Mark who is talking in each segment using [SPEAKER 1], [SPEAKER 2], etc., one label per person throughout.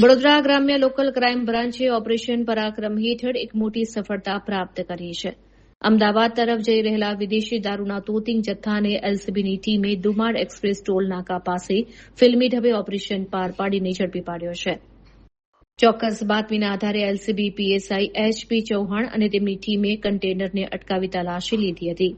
[SPEAKER 1] વડોદરા ગ્રામ્ય local crime બ્રાન્ચે operation પરાક્રમ હેઠળ એક મોટી સફળતા પ્રાપ્ત કરી છે. અમદાવાદ તરફ જઈ રહેલા વિદેશી દારૂના તોતિંગ જથ્થાને એલસીબીની ટીમે દુમાડ એક્સપ્રેસ ટોલ નાકા પાસે ફિલ્મી ઢબે ઓપરેશન પાર પાડીને ઝડપી પાડ્યો છે. ચોક્કસ બાતમીના આધારે એલસીબી પીએસઆઈ એચપી ચૌહાણ અને તેમની ટીમે કન્ટેનરને અટકાવી તલાશી લીધી હતી.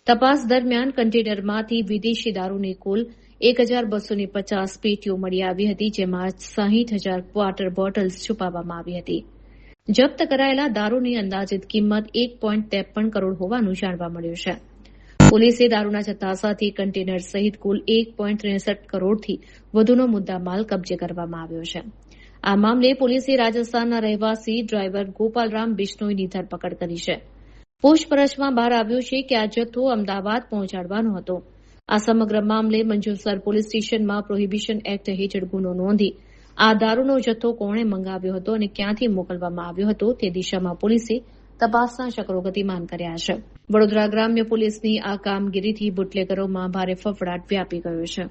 [SPEAKER 1] તપાસ દરમિયાન કન્ટેનરમાંથી વિદેશી દારૂની કુલ 1250 પેટીઓ મળી આવી હતી, જેમાં 60,000 ક્વાર્ટર બોટલ્સ છુપાવવામાં આવી હતી. જપ્ત કરાયેલા દારૂની અંદાજિત કિંમત 1.53 કરોડ હોવાનું જાણવા મળ્યું છે. પોલીસે દારૂના જથ્થા સાથે કન્ટેનર સહિત કુલ 1.63 કરોડથી વધુનો મુદ્દામાલ કબજે કરવામાં આવ્યો છે. આ મામલે પોલીસે રાજસ્થાનના રહેવાસી ડ્રાઈવર ગોપાલરામ બિશ્નોઈની ધરપકડ કરી છે. પૂછપરછમાં બહાર આવ્યું છે કે આ જથ્થો અમદાવાદ પહોંચાડવાનો હતો. આ સમગ્ર મામલે મંજુસર પોલીસ સ્ટેશનમાં પ્રોહિબિશન એક્ટ હેઠળ ગુનો નોંધી આ દારૂનો જથ્થો કોણે મંગાવ્યો હતો અને ક્યાંથી મોકલવામાં આવ્યો હતો તે દિશામાં પોલીસે તપાસના ચક્રો ગતિમાન કર્યા છે. વડોદરા ગ્રામ્ય પોલીસની આ કામગીરીથી બુટલેગરોમાં ભારે ફફડાટ વ્યાપી ગયો છે.